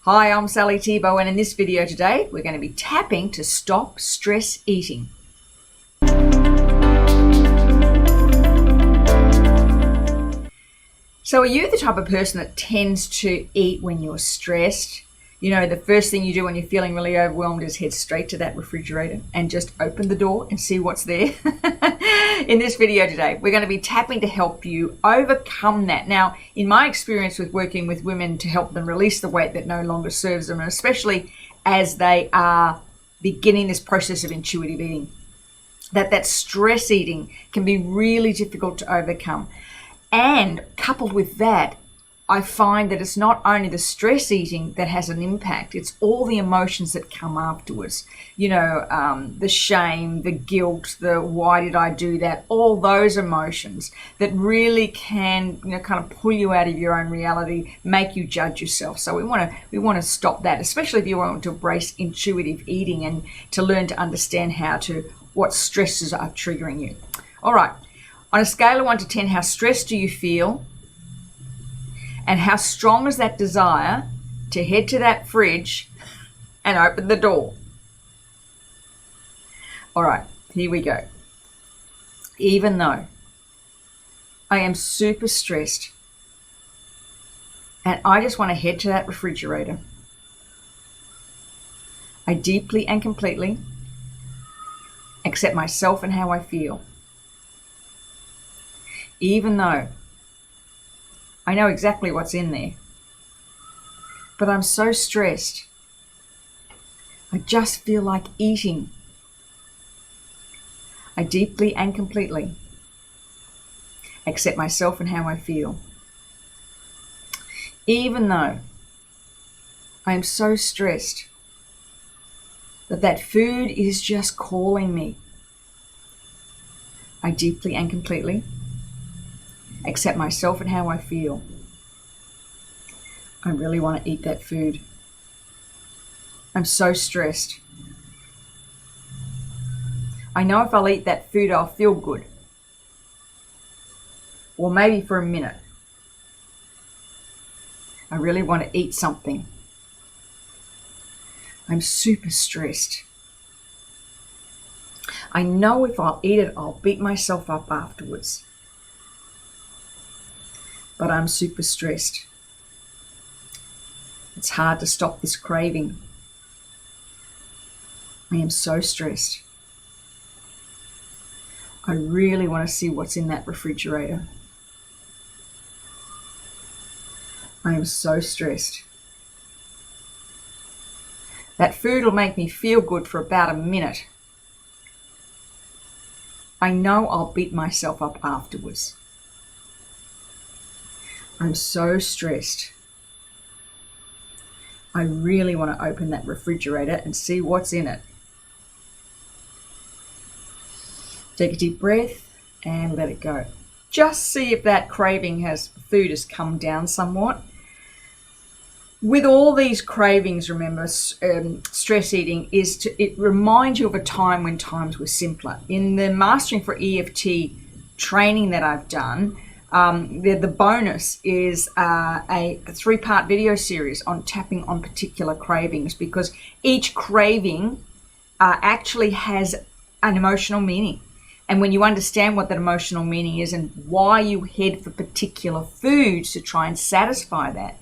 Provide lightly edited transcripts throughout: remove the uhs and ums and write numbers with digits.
Hi, I'm Sally Thibault, and in this video today, we're going to be tapping to stop stress eating. So are you the type of person that tends to eat when you're stressed? You know, the first thing you do when you're feeling really overwhelmed is head straight to that refrigerator and just open the door and see what's there. In this video today, we're going to be tapping to help you overcome that. Now, in my experience with working with women to help them release the weight that no longer serves them, and especially as they are beginning this process of intuitive eating, that stress eating can be really difficult to overcome. And coupled with that, I find that it's not only the stress eating that has an impact, it's all the emotions that come afterwards. You know, the shame, the guilt, the why did I do that, all those emotions that really can, kind of pull you out of your own reality, make you judge yourself. So we want to stop that, especially if you want to embrace intuitive eating and to learn to understand what stresses are triggering you. All right, on a scale of 1 to 10, how stressed do you feel? And how strong is that desire to head to that fridge and open the door? All right, here we go. Even though I am super stressed and I just want to head to that refrigerator, I deeply and completely accept myself and how I feel. Even though I know exactly what's in there, but I'm so stressed. I just feel like eating. I deeply and completely accept myself and how I feel. Even though I am so stressed that food is just calling me, I deeply and completely accept myself and how I feel. I really want to eat that food. I'm so stressed. I know if I'll eat that food, I'll feel good. Or maybe for a minute. I really want to eat something. I'm super stressed. I know if I'll eat it, I'll beat myself up afterwards. But I'm super stressed. It's hard to stop this craving. I am so stressed. I really want to see what's in that refrigerator. I am so stressed. That food will make me feel good for about a minute. I know I'll beat myself up afterwards. I'm so stressed. I really want to open that refrigerator and see what's in it. Take a deep breath and let it go. Just see if that craving food has come down somewhat. With all these cravings, remember, stress eating it reminds you of a time when times were simpler. In the Mastering for EFT training that I've done, the bonus is a 3-part video series on tapping on particular cravings, because each craving actually has an emotional meaning. And when you understand what that emotional meaning is and why you head for particular foods to try and satisfy that,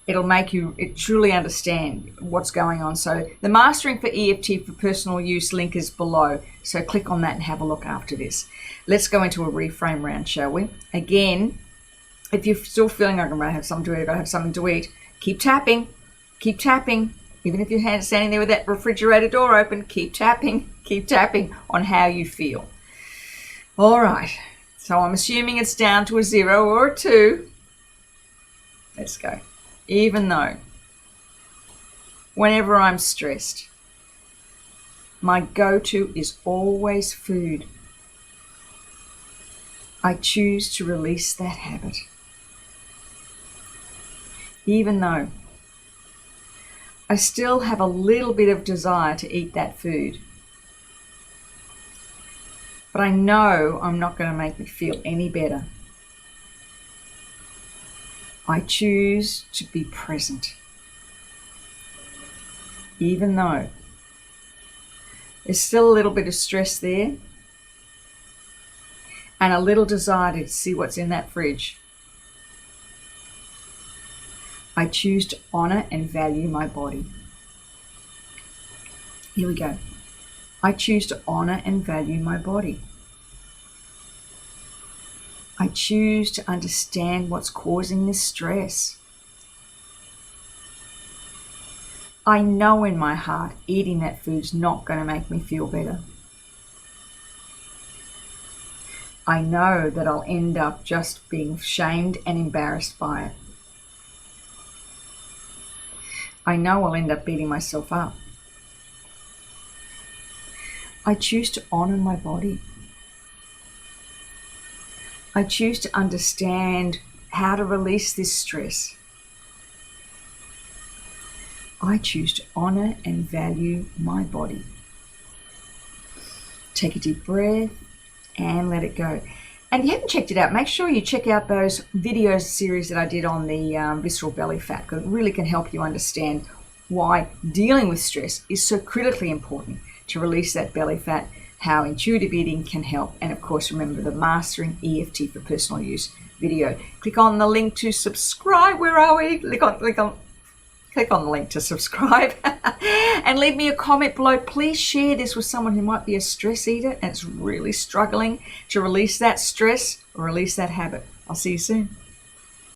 it'll make you truly understand what's going on. So the Mastering for EFT for personal use link is below. So click on that and have a look after this. Let's go into a reframe round, shall we? Again, if you're still feeling like I'm going to have something to eat, I've got to have something to eat, keep tapping. Keep tapping. Even if you're standing there with that refrigerator door open, keep tapping on how you feel. All right. So I'm assuming it's down to a 0 or a 2. Let's go. Even though, whenever I'm stressed, my go-to is always food, I choose to release that habit. Even though I still have a little bit of desire to eat that food, but I know I'm not going to make me feel any better. I choose to be present. even though there's still a little bit of stress there and a little desire to see what's in that fridge, I choose to honor and value my body. Here we go. I choose to honor and value my body. I choose to understand what's causing this stress. I know in my heart eating that food's not going to make me feel better. I know that I'll end up just being shamed and embarrassed by it. I know I'll end up beating myself up. I choose to honor my body. I choose to understand how to release this stress. I choose to honor and value my body. Take a deep breath and let it go. And if you haven't checked it out, make sure you check out those video series that I did on the visceral belly fat, because it really can help you understand why dealing with stress is so critically important to release that belly fat, how intuitive eating can help, and of course remember the Mastering EFT for Personal Use video. Click on the link to subscribe. Where are we? Click on the link to subscribe and leave me a comment below. Please share this with someone who might be a stress eater and is really struggling to release that stress or release that habit. I'll see you soon.